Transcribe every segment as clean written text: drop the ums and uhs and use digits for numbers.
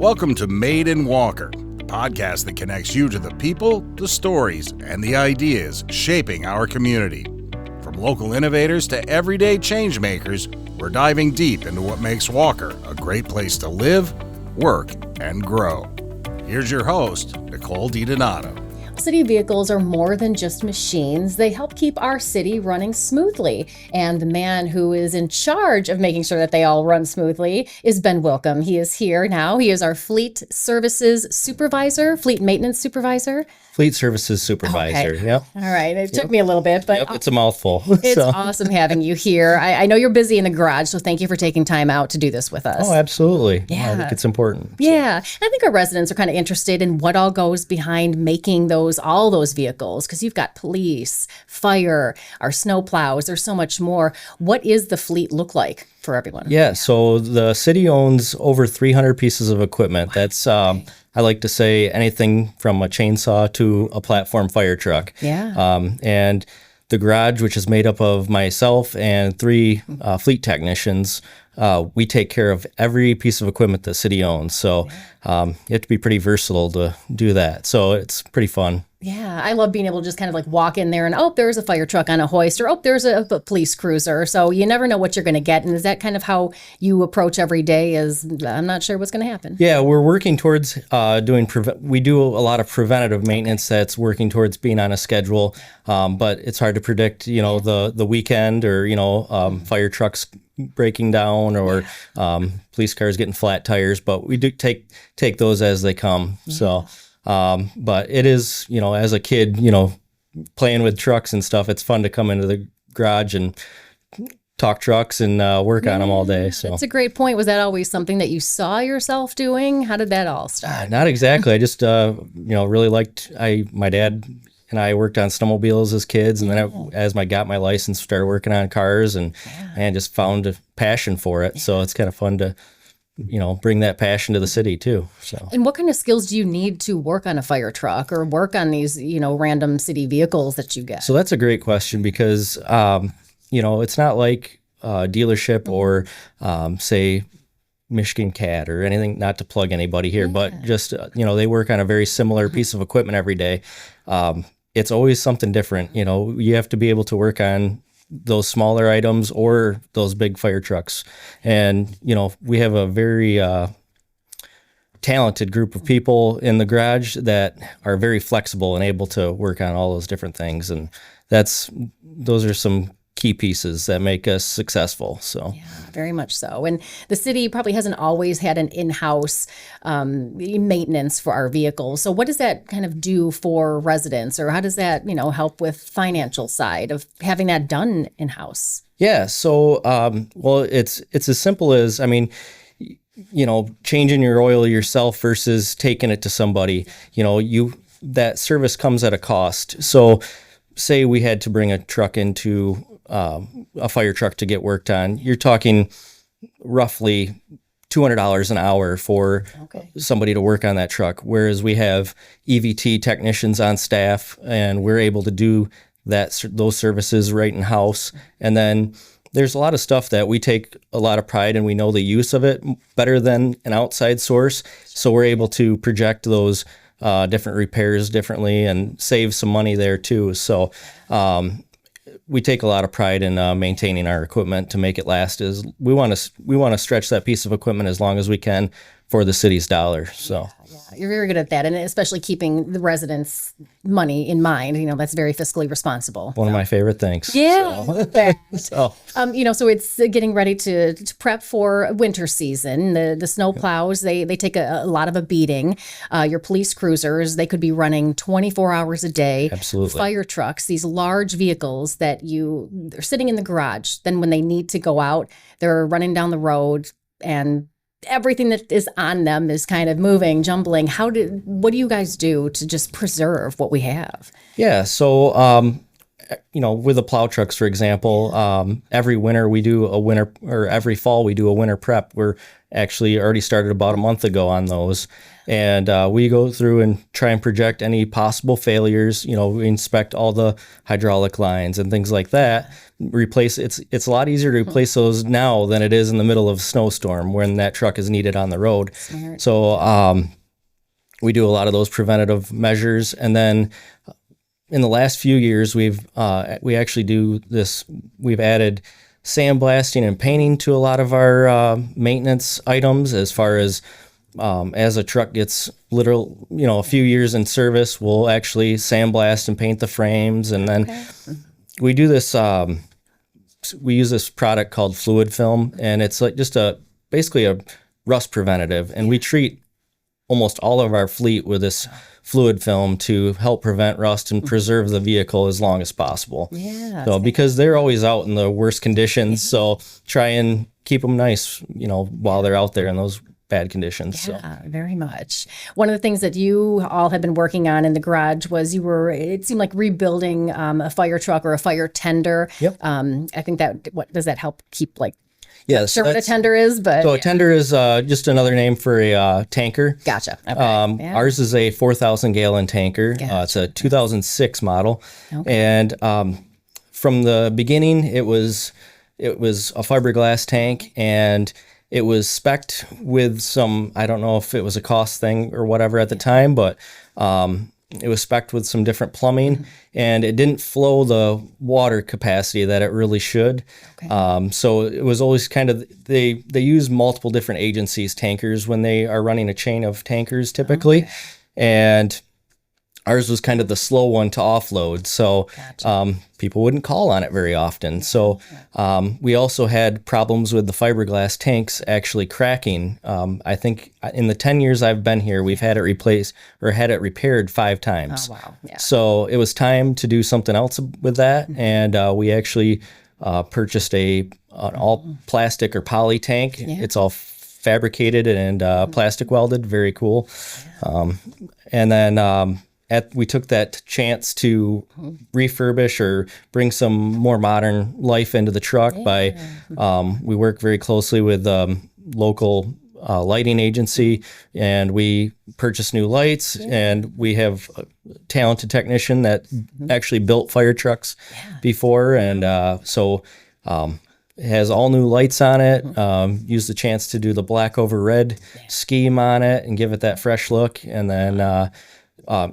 Welcome to Made in Walker, the podcast that connects you to the people, the stories, and the ideas shaping our community. From local innovators to everyday change makers, we're diving deep into what makes Walker a great place to live, work, and grow. Here's your host, Nicole DiDonato. City vehicles are more than just machines. They help keep our city running smoothly. And the man who is in charge of making sure that they all run smoothly is Ben Willcome. He is here now. He is our Fleet Services Supervisor, Fleet Maintenance Supervisor. Fleet Services Supervisor, Okay. Yep. All right. It took me a little bit, but It's a mouthful. it's awesome having you here. I know you're busy in the garage, so thank you for taking time out to do this with us. Oh, absolutely. Yeah. I think it's important. Yeah. I think our residents are kind of interested in what all goes behind making all those vehicles, because you've got police, fire, our snowplows. There's so much more. What is the fleet look like for everyone? Yeah, so the city owns over 300 pieces of equipment. That's, I like to say, anything from a chainsaw to a platform fire truck. Yeah. And the garage, which is made up of myself and three fleet technicians, we take care of every piece of equipment the city owns. So you have to be pretty versatile to do that. So it's pretty fun. Yeah, I love being able to just kind of like walk in there and, there's a fire truck on a hoist, or, there's a police cruiser. So you never know what you're going to get. And is that kind of how you approach every day? I'm not sure what's going to happen. Yeah, we're working towards we do a lot of preventative maintenance that's working towards being on a schedule. But it's hard to predict, the weekend or, fire trucks breaking down or police cars getting flat tires. But we do take those as they come. Yeah. So. But it is, as a kid, playing with trucks and stuff, it's fun to come into the garage and talk trucks and work on them all day. So that's a great point. Was that always something that you saw yourself doing? How did that all start? Not exactly. I just, really liked, my dad and I worked on snowmobiles as kids. And then as I got my license, started working on cars and just found a passion for it. Yeah. So it's kind of fun to bring that passion to the city too. So. And what kind of skills do you need to work on a fire truck or work on these, random city vehicles that you get? So that's a great question because, it's not like a dealership or, say, Michigan Cat or anything, not to plug anybody here, but just, they work on a very similar piece of equipment every day. It's always something different. You have to be able to work on those smaller items or those big fire trucks. And, we have a very talented group of people in the garage that are very flexible and able to work on all those different things. And those are some key pieces that make us successful. So yeah, very much so. And the city probably hasn't always had an in-house maintenance for our vehicles. So what does that kind of do for residents, or how does that, help with financial side of having that done in-house? Yeah. So, it's as simple as, changing your oil yourself versus taking it to somebody, that service comes at a cost. So say we had to bring a truck into a fire truck to get worked on, you're talking roughly $200 an hour for somebody to work on that truck. Whereas we have EVT technicians on staff and we're able to do those services right in house. And then there's a lot of stuff that we take a lot of pride in. We know the use of it better than an outside source. So we're able to project those different repairs differently and save some money there too. So we take a lot of pride in maintaining our equipment to make it last. We want to stretch that piece of equipment as long as we can for the city's dollar. So yeah, you're very good at that, and especially keeping the residents' money in mind. That's very fiscally responsible. One of my favorite things. Yeah. So So it's getting ready to prep for winter season. The snow plows, they take a lot of a beating. Your police cruisers, they could be running 24 hours a day. Absolutely. Fire trucks, these large vehicles that they're sitting in the garage. Then when they need to go out, they're running down the road and everything that is on them is kind of moving, jumbling. What do you guys do to just preserve what we have? Yeah. So with the plow trucks, for example, every winter we do a winter, or every fall we do a winter prep. We're actually already started about a month ago on those. And we go through and try and project any possible failures. We inspect all the hydraulic lines and things like that. It's a lot easier to replace those now than it is in the middle of a snowstorm when that truck is needed on the road. Smart. So we do a lot of those preventative measures. And then in the last few years, we actually do this. We've added sandblasting and painting to a lot of our maintenance items. As far as a truck gets a few years in service, we'll actually sandblast and paint the frames. And then we do this, we use this product called fluid film, and it's like just basically a rust preventative. And we treat almost all of our fleet with this fluid film to help prevent rust and preserve the vehicle as long as possible. Yeah. So because they're always out in the worst conditions, so try and keep them nice, while they're out there in those bad conditions. Yeah, very much. One of the things that you all had been working on in the garage was it seemed like rebuilding a fire truck or a fire tender. Yep. I think what does that help keep Yes. Sure what a tender is, but so a tender is just another name for a tanker. Gotcha. Okay. Ours is a 4,000 gallon tanker. Gotcha. It's a 2006 model, and from the beginning, it was a fiberglass tank, and it was spec'd with some. I don't know if it was a cost thing or whatever at the time, but it was spec'd with some different plumbing, and it didn't flow the water capacity that it really should. Okay. So it was always kind of, they use multiple different agencies' tankers when they are running a chain of tankers typically. Okay. And ours was kind of the slow one to offload. So people wouldn't call on it very often. So we also had problems with the fiberglass tanks actually cracking. I think in the 10 years I've been here, we've had it replaced or had it repaired 5 times. Oh, wow. Yeah. So it was time to do something else with that. And we actually purchased an all plastic or poly tank. Yeah. It's all fabricated and plastic welded. Very cool. And then we took that chance to refurbish or bring some more modern life into the truck by we work very closely with local lighting agency, and we purchased new lights, and we have a talented technician that actually built fire trucks before, and so it has all new lights on it. Used the chance to do the black over red scheme on it and give it that fresh look, and then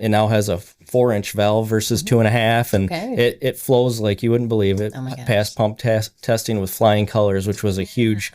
it now has a 4-inch valve versus 2.5, and it flows like you wouldn't believe it. Passed pump testing with flying colors, which was a huge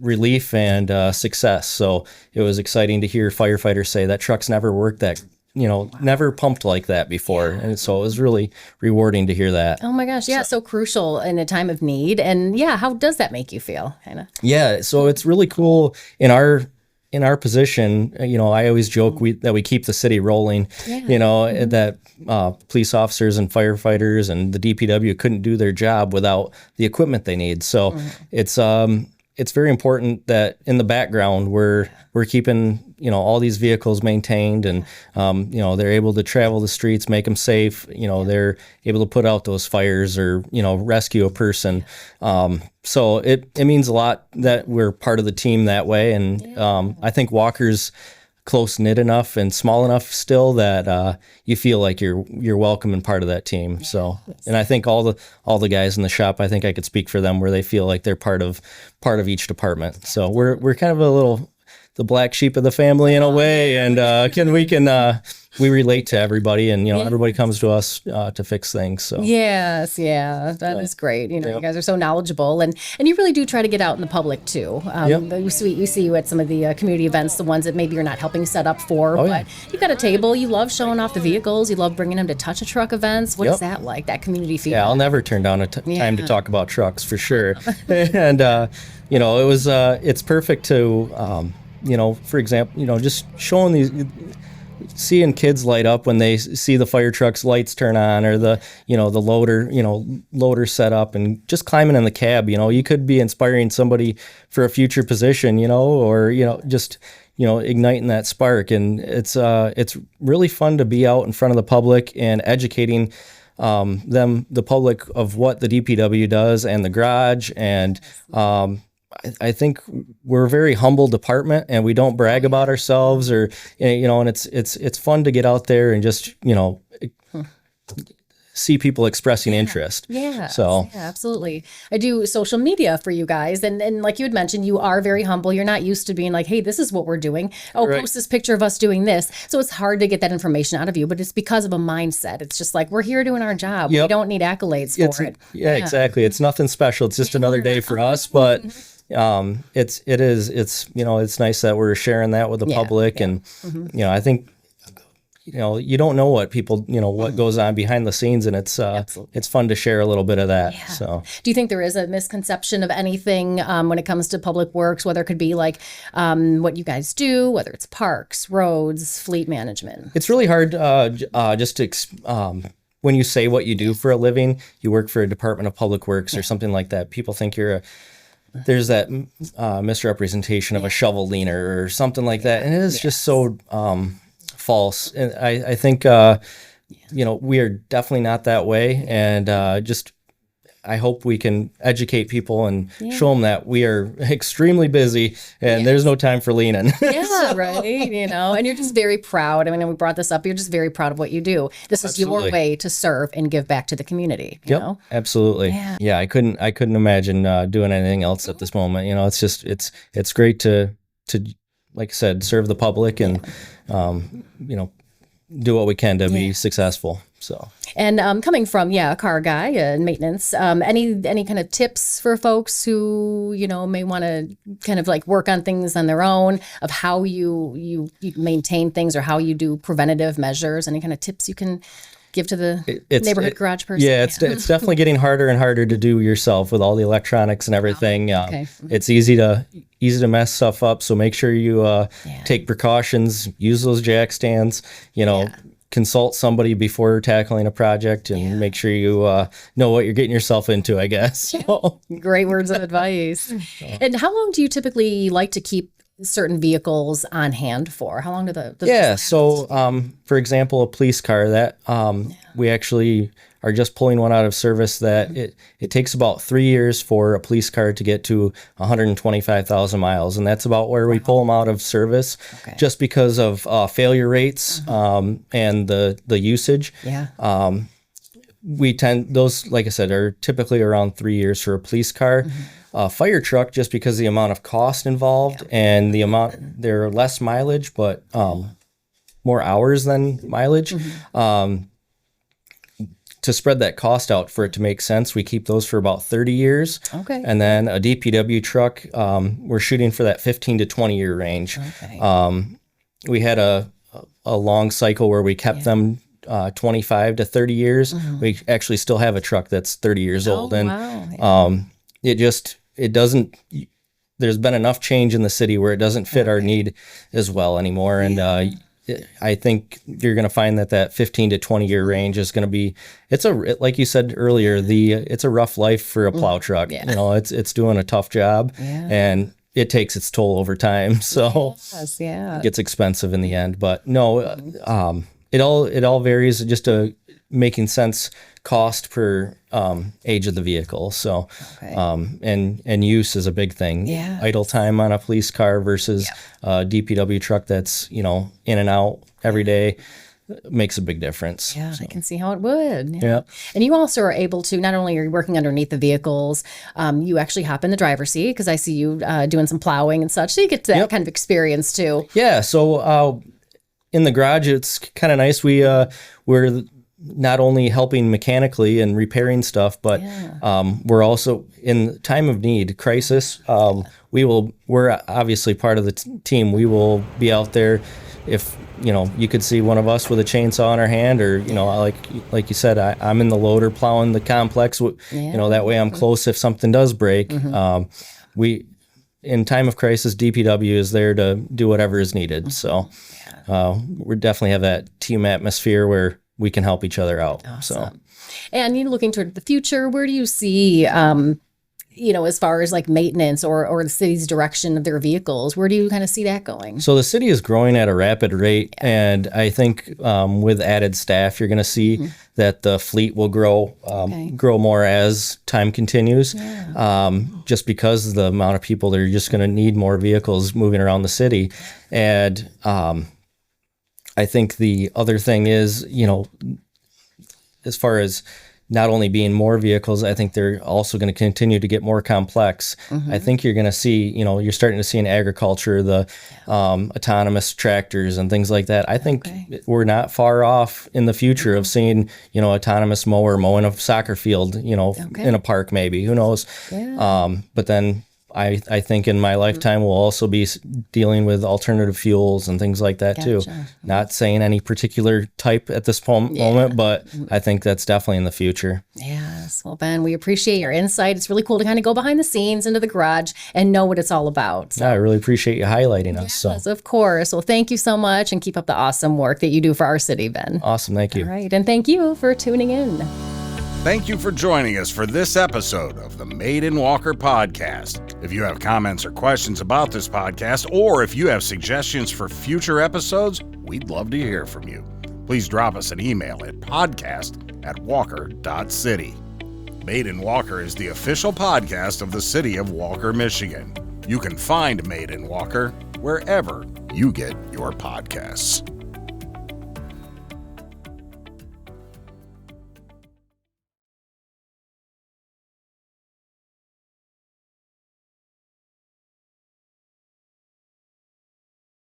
relief and success. So it was exciting to hear firefighters say that truck's never worked that, never pumped like that before. And so it was really rewarding to hear that. Oh my gosh. Yeah. So crucial in a time of need. And how does that make you feel, Hannah? Yeah. So it's really cool in our position. I always joke that we keep the city rolling. That police officers and firefighters and the DPW couldn't do their job without the equipment they need. So it's very important that in the background we're keeping all these vehicles maintained, and they're able to travel the streets, make them safe. They're able to put out those fires or rescue a person. So it means a lot that we're part of the team that way, and I think Walker's close knit enough and small enough still that you feel like you're welcome and part of that team. So, and I think all the guys in the shop, I think I could speak for them, where they feel like they're part of each department. So we're kind of the black sheep of the family in a way, and we relate to everybody, and everybody comes to us to fix things. So yes, that is great. You guys are so knowledgeable, and you really do try to get out in the public too. We see you at some of the community events, the ones that maybe you're not helping set up for, but you've got a table. You love showing off the vehicles. You love bringing them to touch a truck events. What is that like? That community feel? Yeah, I'll never turn down a time to talk about trucks for sure. And it's perfect to. For example, just showing seeing kids light up when they see the fire truck's lights turn on, or the loader set up, and just climbing in the cab. You could be inspiring somebody for a future position, or just igniting that spark. And it's really fun to be out in front of the public and educating the public of what the DPW does and the garage. And I think we're a very humble department, and we don't brag about ourselves, or and it's fun to get out there and just see people expressing interest. Yeah. So yeah, absolutely. I do social media for you guys. And like you had mentioned, you are very humble. You're not used to being like, hey, this is what we're doing. Oh, Right. post this picture of us doing this. So it's hard to get that information out of you, but it's because of a mindset. It's just like, we're here doing our job. We Yep. don't need accolades for it. Yeah, exactly. It's nothing special. It's just another day for us, but it's nice that we're sharing that with the public. And I think you don't know what people, what goes on behind the scenes, and it's fun to share a little bit of that. Yeah. So do you think there is a misconception of anything when it comes to public works, whether it could be like what you guys do, whether it's parks, roads, fleet management? it's really hard just to when you say what you do for a living, you work for a Department of Public Works or something like that. People think there's that misrepresentation of a shovel leaner or something like that, and it is just so false. And I think we are definitely not that way, and I hope we can educate people and show them that we are extremely busy and there's no time for leaning. Yeah, right. And you're just very proud. I mean, we brought this up. You're just very proud of what you do. This is your way to serve and give back to the community. You know? Absolutely. Yeah. I couldn't imagine doing anything else at this moment. It's just, it's great to, like I said, serve the public and, do what we can to be successful. So, and coming from a car guy and maintenance, any kind of tips for folks who may want to kind of like work on things on their own, of how you maintain things or how you do preventative measures? Any kind of tips you can give to the neighborhood garage person? Yeah, it's definitely getting harder and harder to do yourself with all the electronics and everything. It's easy to mess stuff up. So make sure you take precautions, use those jack stands, consult somebody before tackling a project, and make sure you know what you're getting yourself into, I guess. Great words of advice. And how long do you typically like to keep certain vehicles on hand for? How long do the so for example, a police car that we actually are just pulling one out of service that it takes about 3 years for a police car to get to 125,000 miles, and that's about where we pull them out of service, just because of failure rates and the usage. We tend, those, like I said, are typically around 3 years for a police car. Fire truck, just because of the amount of cost involved and the amount, they're less mileage, but more hours than mileage. To spread that cost out for it to make sense, we keep those for about 30 years. And then a DPW truck, we're shooting for that 15 to 20 year range. We had a long cycle where we kept them 25 to 30 years. We actually still have a truck that's 30 years old. And it doesn't, there's been enough change in the city where it doesn't fit our need as well anymore. And I think you're going to find that 15 to 20 year range is going to be, like you said earlier, it's a rough life for a plow truck. It's doing a tough job, and it takes its toll over time. So it gets expensive in the end, but no, it all varies, just making sense cost per age of the vehicle. So and use is a big thing. Idle time on a police car versus a DPW truck that's in and out every day makes a big difference. I can see how it would. And you also are able to, not only are you working underneath the vehicles, you actually hop in the driver's seat, because I see you doing some plowing and such, so you get that kind of experience too. So in the garage, it's kind of nice. We're not only helping mechanically and repairing stuff, but we're also, in time of need, crisis, we're obviously part of the team. We will be out there if you could see one of us with a chainsaw in our hand, or like you said, I'm in the loader plowing the complex. That way I'm close if something does break. We, in time of crisis, DPW is there to do whatever is needed. So we definitely have that team atmosphere where we can help each other out. Awesome. And looking toward the future, where do you see as far as like maintenance or the city's direction of their vehicles? Where do you kind of see that going? So the city is growing at a rapid rate, and I think with added staff, you're going to see that the fleet will grow more as time continues. Just because of the amount of people, they're just going to need more vehicles moving around the city, and I think the other thing is, as far as not only being more vehicles, I think they're also going to continue to get more complex. I think you're going to see, you're starting to see in agriculture, the autonomous tractors and things like that. I think we're not far off in the future of seeing, autonomous mower mowing a soccer field, in a park maybe. Who knows? But then I think in my lifetime we'll also be dealing with alternative fuels and things like that too. Not saying any particular type at this moment, but I think that's definitely in the future. Yes. Well, Ben, we appreciate your insight. It's really cool to kind of go behind the scenes into the garage and know what it's all about. So. Yeah, I really appreciate you highlighting us. Yes, of course. Well, thank you so much, and keep up the awesome work that you do for our city, Ben. Awesome. Thank you. All right. And thank you for tuning in. Thank you for joining us for this episode of the Made in Walker podcast. If you have comments or questions about this podcast, or if you have suggestions for future episodes, we'd love to hear from you. Please drop us an email at podcast@walker.city. Made in Walker is the official podcast of the city of Walker, Michigan. You can find Made in Walker wherever you get your podcasts.